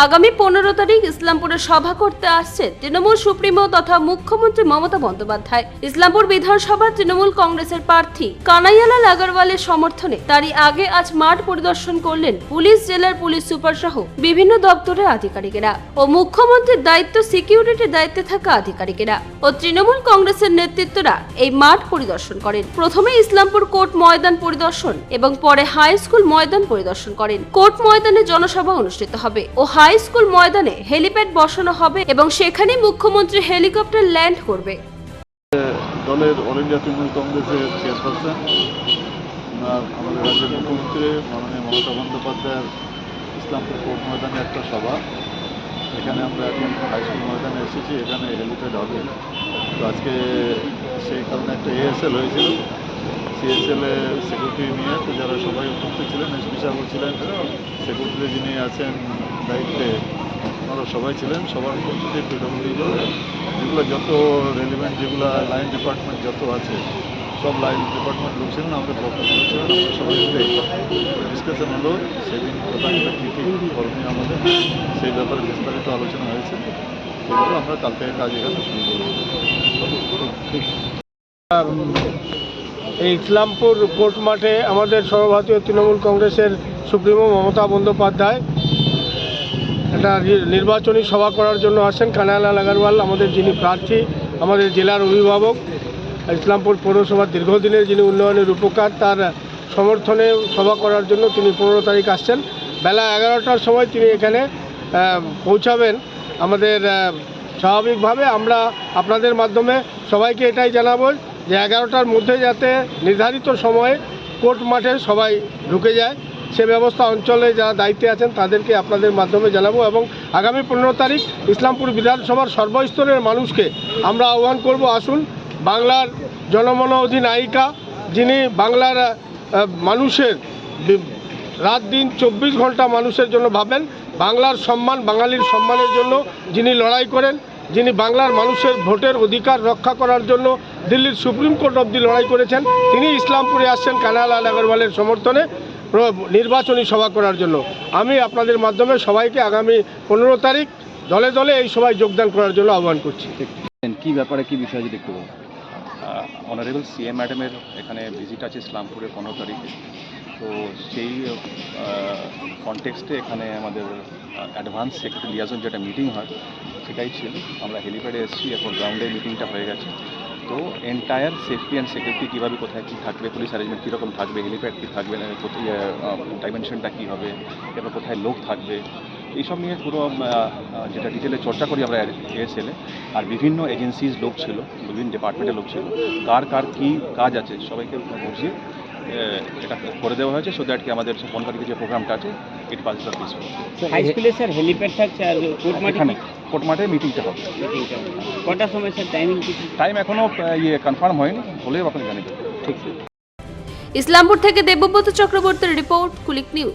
আগামী 15 তারিখ ইসলামপুরে সভা করতে আসছে তৃণমূল সুপ্রিমো তথা মুখ্যমন্ত্রী মমতা বন্দ্যোপাধ্যায়। ইসলামপুর বিধানসভা তৃণমূল কংগ্রেসের প্রার্থী কানাইয়ালাল আগরওয়ালের সমর্থনে তারই আগে আজ মাঠ পরিদর্শন করলেন পুলিশ, জেলার পুলিশ সুপার সহ বিভিন্ন দপ্তরের আধিকারিকেরা ও মুখ্যমন্ত্রীর দায়িত্ব সিকিউরিটির দায়িত্বে থাকা আধিকারিকেরা ও তৃণমূল কংগ্রেসের নেতৃত্বরা এই মাঠ পরিদর্শন করেন। প্রথমে ইসলামপুর কোর্ট ময়দান পরিদর্শন এবং পরে হাই স্কুল ময়দান পরিদর্শন করেন। কোর্ট ময়দানে জনসভা অনুষ্ঠিত হবে ও হাই স্কুল ময়দানে হেলিপ্যাড বসানো হবে এবং সেখানে মুখ্যমন্ত্রী হেলিকপ্টার ল্যান্ড করবে। দলের অল ইন্ডিয়া তৃণমূল কংগ্রেসের চেয়ারপারসন আমাদের রাজ্যের মুখ্যমন্ত্রী মাননীয় মমতা বন্দ্যোপাধ্যায়ের ইসলামপুর কোর্ট ময়দানে একটা সভা, এখানে আমরা এখন হাই স্কুল ময়দানে এসেছি, এখানে হেলিপ্যাড হবে। তো আজকে সেই কারণে একটা এএসএল হয়েছিল, সিএসএলে সিকিউরিটি নিয়ে তো যারা সবাই উপস্থিত ছিলেন, এসপি সাহেব ছিলেন, সিকিউরিটি যিনি আছেন দায়িত্বে ওনারা সবাই ছিলেন। সবার উপস্থিতি পিডব্লিউডি যেগুলো যত রেলিভেন্ট যেগুলো লাইন ডিপার্টমেন্ট যত আছে সব লাইন ডিপার্টমেন্ট লোক ছিলেন, আমাদের বক্তব্য ছিলেন, আমরা সবাই মিলে ডিসকাশন হলো। সেদিন কোথায় কী কী করণীয় আমাদের সেই ব্যাপারে বিস্তারিত আলোচনা হয়েছে, সেগুলো আমরা কাল থেকে কাজ এখানে শুরু করব। এই ইসলামপুর কোর্ট মাঠে আমাদের সর্বভারতীয় তৃণমূল কংগ্রেসের সুপ্রিমো মমতা বন্দ্যোপাধ্যায় একটা নির্বাচনী সভা করার জন্য আসেন। কানাইয়ালাল আগরওয়াল আমাদের যিনি প্রার্থী, আমাদের জেলার অভিভাবক, ইসলামপুর পৌরসভার দীর্ঘদিনের যিনি উন্নয়নের রূপকার, তার সমর্থনে সভা করার জন্য তিনি 15 তারিখ আসছেন। বেলা 11টার সময় তিনি এখানে পৌঁছাবেন। আমাদের স্বাভাবিকভাবে আমরা আপনাদের মাধ্যমে সবাইকে এটাই জানাবো যে 11টার মধ্যে যাতে নির্ধারিত সময়ে কোর্ট মাঠে সবাই ঢুকে যায়, সে ব্যবস্থা অঞ্চলে যারা দায়িত্বে আছেন তাদেরকে আপনাদের মাধ্যমে জানাবো। এবং আগামী 15 তারিখ ইসলামপুর বিধানসভার সর্বস্তরের মানুষকে আমরা আহ্বান করব, আসুন বাংলার জনমন অধিনায়িকা, যিনি বাংলার মানুষের রাত দিন 24 ঘন্টা মানুষের জন্য ভাবেন, বাংলার সম্মান, বাঙালির সম্মানের জন্য যিনি লড়াই করেন, যিনি বাংলার মানুষের ভোটের অধিকার রক্ষা করার জন্য দিল্লির সুপ্রিম কোর্ট অবধি লড়াই করেছেন, তিনি ইসলামপুরে আসছেন কানাইয়ালাল আগরওয়ালের সমর্থনে নির্বাচনী সভা করার জন্য। আমি আপনাদের মাধ্যমে সবাইকে আগামী 15 তারিখ দলে দলে এই সভায় যোগদান করার জন্য আহ্বান করছি। কি ব্যাপারে কি বিষয় যদি একটু অনারেবল সিএম ম্যাডামের এখানে ভিজিট আছে ইসলামপুরে 15 তারিখে, তো সেই কনটেক্সটে এখানে আমাদের অ্যাডভান্স সেক্রেটারি লিয়াজন যেটা মিটিং হয় সেটাই ছিল। আমরা হেলিপ্যাডে এসেছি, এখন গ্রাউন্ডে মিটিংটা হয়ে গেছে। তো এন্টায়ার সেফটি অ্যান্ড সিকিউরিটি কীভাবে কোথায় কী থাকবে, পুলিশ অ্যারেঞ্জমেন্ট কীরকম থাকবে, হেলিপ্যাড কী থাকবে, ডাইমেনশনটা কী হবে, এরপর কোথায় লোক থাকবে, এইসব নিয়ে পুরো যেটা ডিটেলে চর্চা করি আমরা এএসএলে। আর বিভিন্ন এজেন্সিজ লোক ছিল, বিভিন্ন ডিপার্টমেন্টের লোক ছিল, কার কার কী কাজ আছে সবাইকে বুঝিয়ে এটা করে দেওয়া হয়েছে, সো দ্যাট কি আমাদের 15 তারিখে যে প্রোগ্রামটা আছে ইট পাসেস অফ পিসফুল। হাই স্কুলে স্যার হেলিপ্যাড থাকছে আর কোর্ট মাঠে মিটিংটা হবে। কটার সময় স্যার টাইমিং কিছু? টাইম এখনও কনফার্ম হয়নি, হলেও আপনাকে জানিয়ে দেবো। ঠিক আছে। ইসলামপুর থেকে দেবব্রত চক্রবর্তীর রিপোর্ট, কুলিক নিউজ।